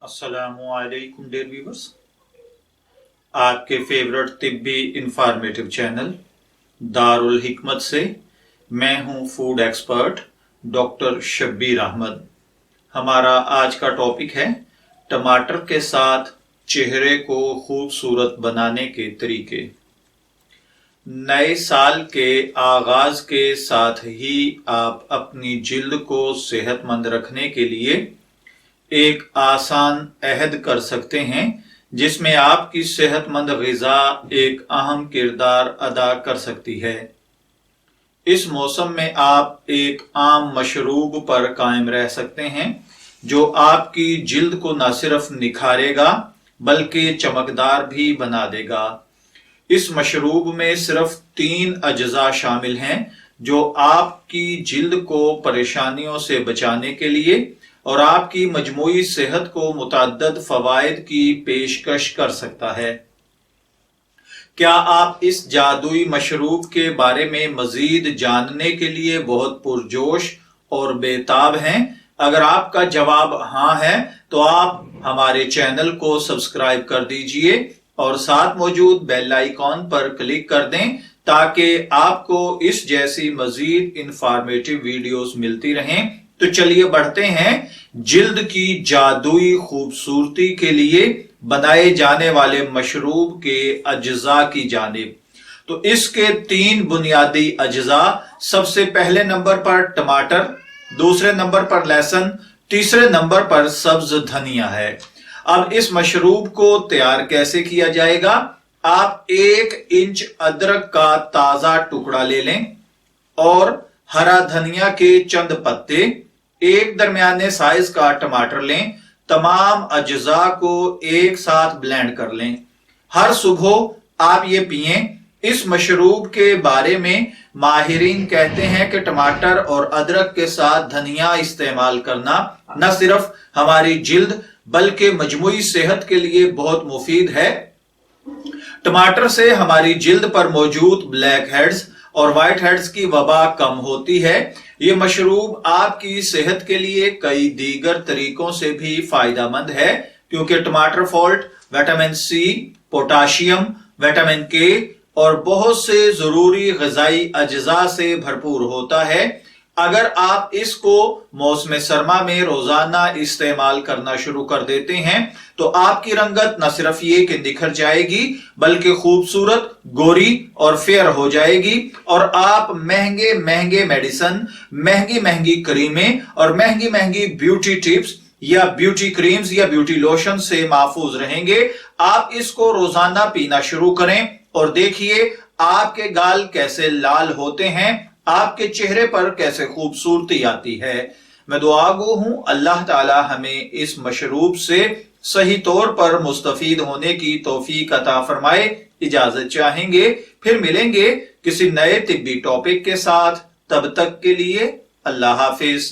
अस्सलामुअलैकुम dear viewers, आपके favourite तिब्बी इंफॉर्मेटिव चैनल दारुल हिकमत से मैं हूं food expert doctor Shabbir Ahmed. हमारा आज का टॉपिक है टमाटर के साथ चेहरे को खूबसूरत बनाने के तरीके। नए साल के आगाज के साथ ही आप अपनी जिल्द को सेहतमंद रखने के लिए एक आसान अहद कर सकते हैं जिसमें आपकी सेहतमंद ग़िज़ा एक अहम किरदार अदा कर सकती है। इस मौसम में आप एक आम मशरूब पर कायम रह सकते हैं जो आपकी जिल्द को न सिर्फ निखारेगा बल्कि चमकदार भी बना देगा। इस मशरूब में सिर्फ 3 अज्जा शामिल हैं जो आपकी जिल्द को परेशानियों से बचाने के लिए और आपकी मजमूई सेहत को मुतअद्दिद फवायद की पेशकश कर सकता है। क्या आप इस जादुई मशरूब के बारे में मजीद जानने के लिए बहुत पुरजोश और बेताब हैं? अगर आपका जवाब हाँ है तो आप हमारे चैनल को सब्सक्राइब कर दीजिए और साथ मौजूद बेल आइकॉन पर क्लिक कर दें ताकि आपको इस जैसी मजीद इंफॉर्मेटिव वीडियोस मिलती रहें। तो चलिए बढ़ते हैं जिल्द की जादुई खूबसूरती के लिए बनाए जाने वाले मशरूब के अज्जा की जानिब। तो इसके 3 बुनियादी अज्जा, सबसे पहले नंबर पर टमाटर, दूसरे नंबर पर लहसुन, तीसरे नंबर पर सब्ज धनिया है। अब इस मशरूब को तैयार कैसे किया जाएगा? आप 1 इंच अदरक का ताजा टुकड़ा ले लें और हरा धनिया के चंद पत्ते, 1 दरमियाने साइज का टमाटर लें। तमाम अज्जा को एक साथ ब्लेंड कर लें। हर सुबह आप ये पिएं। इस मशरूब के बारे में माहिरीन कहते हैं कि टमाटर और अदरक के साथ धनिया इस्तेमाल करना न सिर्फ हमारी जिल्द बल्कि मजमूई सेहत के लिए बहुत मुफीद है। टमाटर से हमारी जिल्द पर मौजूद ब्लैक हेड्स और व्हाइट हेड्स की वबा कम होती है। ये मशरूब आपकी सेहत के लिए कई दीगर तरीकों से भी फायदेमंद है क्योंकि टमाटर folate, vitamin C, potassium, vitamin K और बहुत से जरूरी ग़िज़ाई अज्जा से भरपूर होता है। अगर आप इसको मौसम सरमा में रोजाना इस्तेमाल करना शुरू कर देते हैं तो आपकी रंगत न सिर्फ ये कि निखर जाएगी बल्कि खूबसूरत, गोरी और फेयर हो जाएगी और आप महंगे महंगे मेडिसिन, महंगी महंगी क्रीमें और महंगी महंगी ब्यूटी टिप्स या ब्यूटी क्रीम्स या ब्यूटी लोशन से महफूज रहेंगे। आप इसको रोजाना पीना शुरू करें और देखिए आपके गाल कैसे लाल होते हैं, आपके चेहरे पर कैसे खूबसूरती आती है। मैं दुआगो हूं अल्लाह ताला हमें इस मशरूब से सही तौर पर मुस्तफीद होने की तौफीक अता फरमाए। इजाजत चाहेंगे, फिर मिलेंगे किसी नए तिब्बी टॉपिक के साथ। तब तक के लिए अल्लाह हाफिज।